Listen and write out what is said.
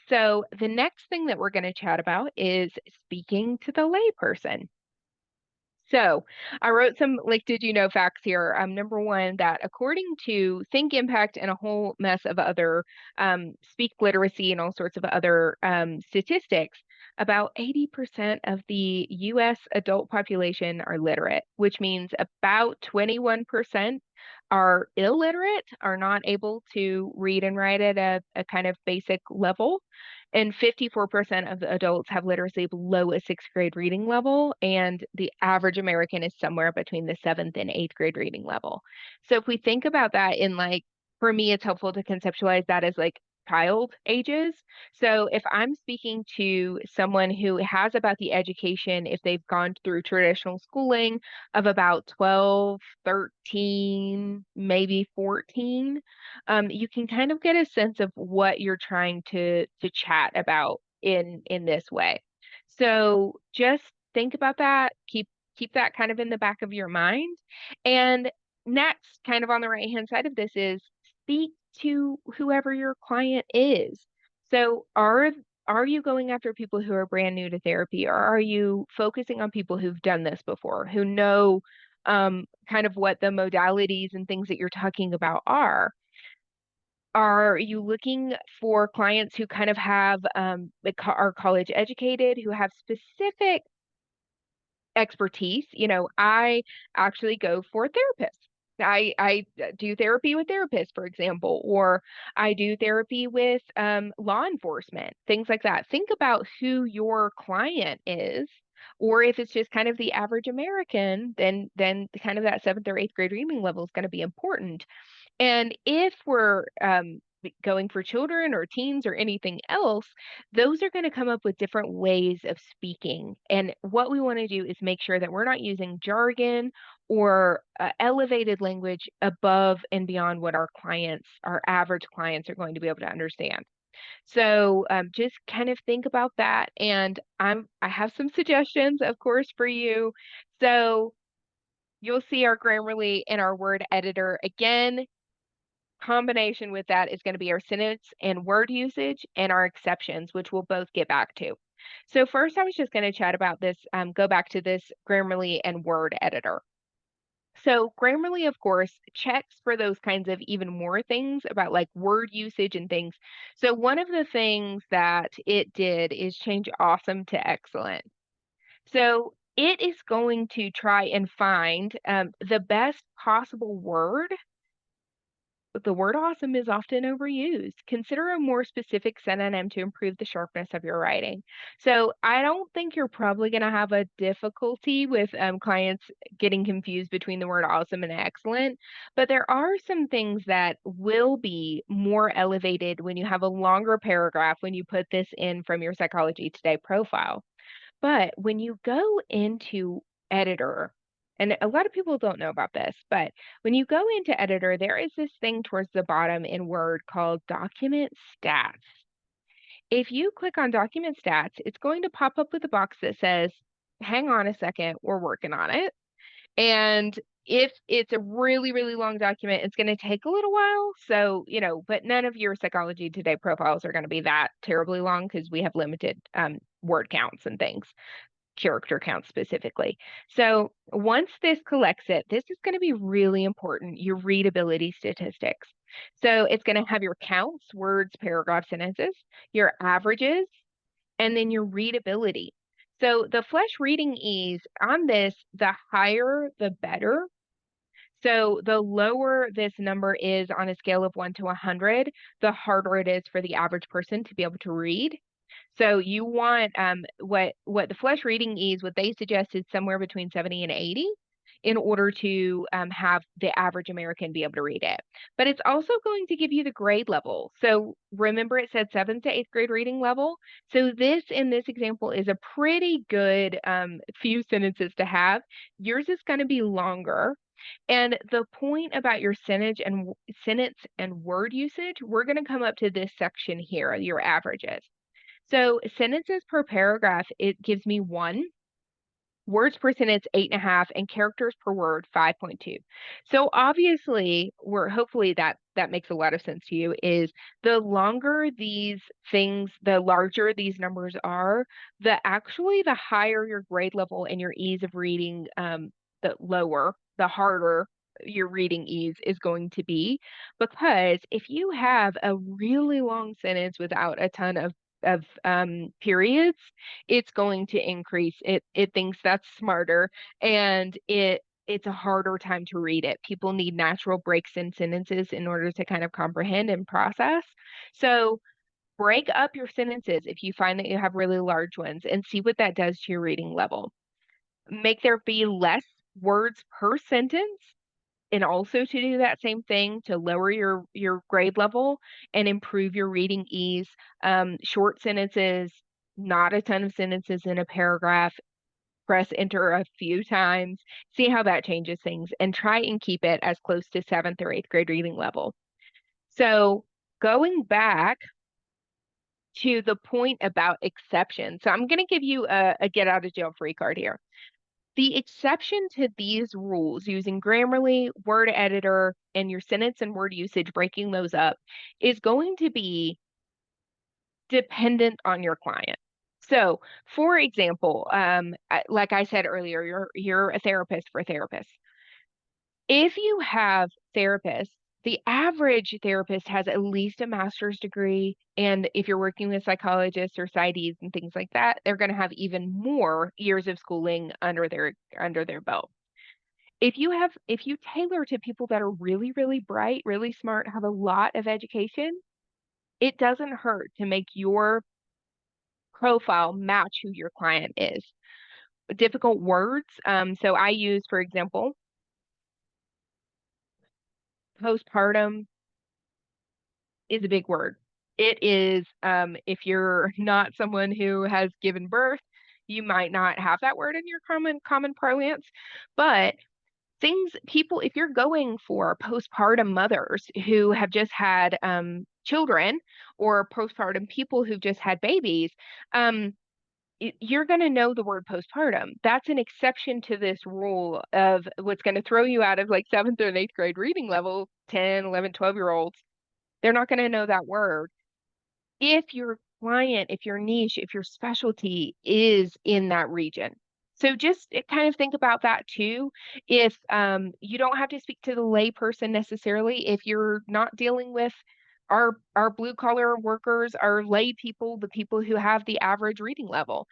So, the next thing that we're going to chat about is speaking to the layperson. So, I wrote some like, did you know facts here? Number one, that according to Think Impact and a whole mess of other speak literacy and all sorts of other statistics, about 80% of the US adult population are literate, which means about 21% are illiterate, are not able to read and write at a kind of basic level. And 54% of the adults have literacy below a sixth grade reading level, and the average American is somewhere between the seventh and eighth grade reading level. So if we think about that in like, for me, it's helpful to conceptualize that as like child ages. So if I'm speaking to someone who has about the education, if they've gone through traditional schooling of about 12, 13, maybe 14, you can kind of get a sense of what you're trying to chat about in this way. So just think about that. Keep that kind of in the back of your mind. And next, kind of on the right hand side of this is speak to whoever your client is. So are you going after people who are brand new to therapy, or are you focusing on people who've done this before, who know kind of what the modalities and things that you're talking about are? Are you looking for clients who kind of have are college educated, who have specific expertise? I actually go for therapists. I do therapy with therapists, for example, or I do therapy with law enforcement, things like that. Think about who your client is, or if it's just kind of the average American, then kind of that seventh or eighth grade reading level is going to be important. And if we're going for children or teens or anything else, those are going to come up with different ways of speaking. And what we want to do is make sure that we're not using jargon or elevated language above and beyond what our average clients, are going to be able to understand. So just kind of think about that. And I have some suggestions, of course, for you. So you'll see our Grammarly and our word editor again. Combination with that is going to be our sentence and word usage and our exceptions, which we'll both get back to. So first, I was just going to chat about this, go back to this Grammarly and word editor. So Grammarly, of course, checks for those kinds of even more things about like word usage and things. So one of the things that it did is change awesome to excellent. So it is going to try and find the best possible word, but the word awesome is often overused. Consider a more specific synonym to improve the sharpness of your writing. So I don't think you're probably going to have a difficulty with clients getting confused between the word awesome and excellent, but there are some things that will be more elevated when you have a longer paragraph when you put this in from your Psychology Today profile. But when you go into editor, and a lot of people don't know about this, but when you go into editor, there is this thing towards the bottom in Word called document stats. If you click on document stats, it's going to pop up with a box that says, hang on a second, we're working on it. And if it's a really, really long document, it's going to take a little while. So, but none of your Psychology Today profiles are going to be that terribly long because we have limited word counts and things, character counts specifically. So once this collects it, this is going to be really important, your readability statistics. So it's going to have your counts, words, paragraphs, sentences, your averages, and then your readability. So the flesh reading ease on this, the higher, the better. So the lower this number is on a scale of 1 to 100, the harder it is for the average person to be able to read. So you want what the flesh reading ease, what they suggest is somewhere between 70 and 80 in order to have the average American be able to read it. But it's also going to give you the grade level. So remember it said seventh to eighth grade reading level. So this in this example is a pretty good few sentences to have. Yours is going to be longer. And the point about your sentence and word usage, we're going to come up to this section here, your averages. So sentences per paragraph, it gives me one. Words per sentence 8.5, and characters per word 5.2. So obviously, we're hopefully that makes a lot of sense to you, is the longer these things, the larger these numbers are, the higher your grade level and your ease of reading, the lower, the harder your reading ease is going to be. Because if you have a really long sentence without a ton of periods, it's going to increase. It thinks that's smarter, and it's a harder time to read it. People need natural breaks in sentences in order to kind of comprehend and process. So break up your sentences if you find that you have really large ones, and see what that does to your reading level. Make there be less words per sentence, and also to do that same thing to lower your grade level and improve your reading ease. Short sentences, not a ton of sentences in a paragraph. Press enter a few times, see how that changes things, and try and keep it as close to seventh or eighth grade reading level. So going back to the point about exceptions, so I'm going to give you a get out of jail free card here. The exception to these rules, using Grammarly, word editor, and your sentence and word usage, breaking those up, is going to be dependent on your client. So, for example, like I said earlier, you're a therapist for therapists. If you have therapists, the average therapist has at least a master's degree, and if you're working with psychologists or PsyDs and things like that, they're going to have even more years of schooling under their belt. If you tailor to people that are really, really bright, really smart, have a lot of education, it doesn't hurt to make your profile match who your client is. Difficult words. So I use, for example, postpartum is a big word. It is, if you're not someone who has given birth, you might not have that word in your common parlance, but people, if you're going for postpartum mothers who have just had children, or postpartum people who've just had babies, you're going to know the word postpartum. That's an exception to this rule of what's going to throw you out of like seventh or eighth grade reading level. 10, 11, 12-year-olds, they're not going to know that word. If your client, if your niche, if your specialty is in that region. So just kind of think about that too. If you don't have to speak to the lay person necessarily, if you're not dealing with our blue collar workers, our lay people, the people who have the average reading level.